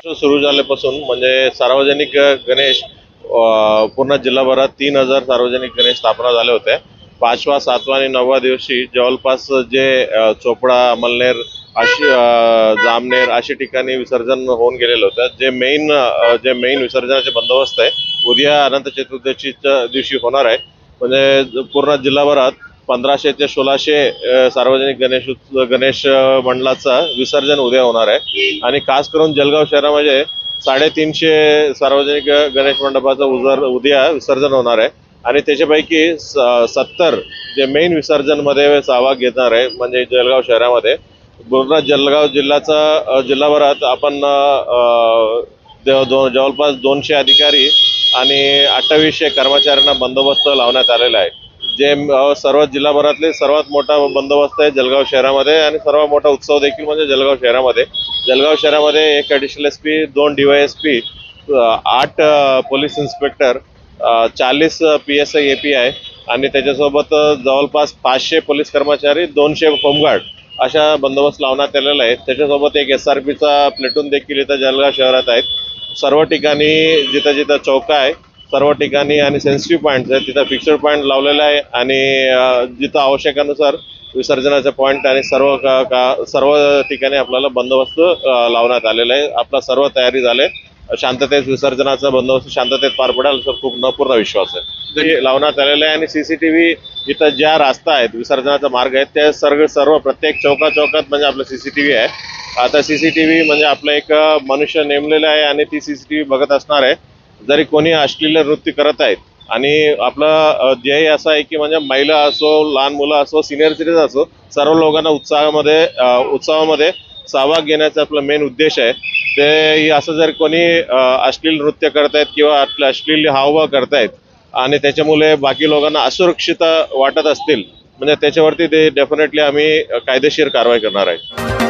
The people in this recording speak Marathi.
सुरू झाल्यापासून म्हणजे सार्वजनिक गणेश पूर्ण जिल्हाभरात 3000 सार्वजनिक गणेश स्थापना झाले होते। 5वा 7वा आणि 9वा दिवशी जवळपास जे चोपडा, अमळनेर, जामनेर अशा ठिकाणी विसर्जन होऊन गेलेलं होतं। जे मेन विसर्जनाचे बंदोबस्त आहे उद्या अनंत चतुर्दशीच्या दिवशी होणार आहे। म्हणजे पूर्ण जिल्हाभरात 1500 ते 1600 सार्वजनिक गणेश मंडळाचा विसर्जन उद्या होणार आहे आणि खास करून जळगाव शहरामध्ये 350 सार्वजनिक गणेश मंडपाचं उद्या विसर्जन होणार आहे आणि त्याच्यापैकी 70 जे मेन विसर्जन मध्ये सहभाग घेणार आहे। म्हणजे जळगाव शहरामध्ये पूर्ण जळगाव जिल्हाभरात आपण जवळपास 200 अधिकारी आणि 2800 कर्मचाऱ्यांना बंदोबस्त लावण्यात आलेला आहे। जे सर्व जिल्हाभरातले सर्वात मोठा बंदोबस्त आहे जळगाव शहरामध्ये आणि सर्वात मोठा उत्सव देखील म्हणजे जळगाव शहरामध्ये 1 additional SP, 2 DYSP, 8 police inspector, 40 PSI API आणि त्याच्यासोबत जवळपास 500 पोलीस कर्मचारी, 200 होमगार्ड अशा बंदोबस्त लावण्यात आलेला आहे। त्याच्यासोबत एक SRPचा प्लेटून देखील इथं जळगाव शहरात आहेत। सर्व ठिकाणी जिथं चौका आहे सर्व ठिकाणी आणि सेन्सिटिव्ह पॉईंट्स आहेत तिथं फिक्स्ड पॉईंट लावलेला आहे आणि जिथं आवश्यकानुसार विसर्जनाचे पॉईंट आणि सर्व ठिकाणी आपल्याला बंदोबस्त लावण्यात आलेला आहे। आपला सर्व तयारी झाले, शांततेत विसर्जनाचा बंदोबस्त शांततेत पार पडेल असं पूर्ण विश्वास आहे। ते लावण्यात आलेलं आहे आणि CCTV इथं ज्या रस्ता आहेत विसर्जनाचा मार्ग आहे ते सर्व प्रत्येक चौकात म्हणजे आपलं CCTV आहे। आता CCTV म्हणजे आपलं एक मनुष्य नेमलेला आहे आणि ती CCTV बघत असणार आहे। जरी कोणी अश्लील नृत्य करत आहेत आणि आपलं ध्येय असं आहे की म्हणजे महिला असो, लहान मुलं असो, सिनियर सिटीजन असो, सर्व लोकांना उत्सवामध्ये सहभाग घेण्याचा आपला मेन उद्देश आहे। ते असं जर कोणी अश्लील नृत्य करतायत किंवा अश्लील हावभाव करतायत आणि त्याच्यामुळे बाकी लोकांना असुरक्षित वाटत असतील म्हणजे त्याच्यावरती ते डेफिनेटली आम्ही कायदेशीर कारवाई करणार आहे।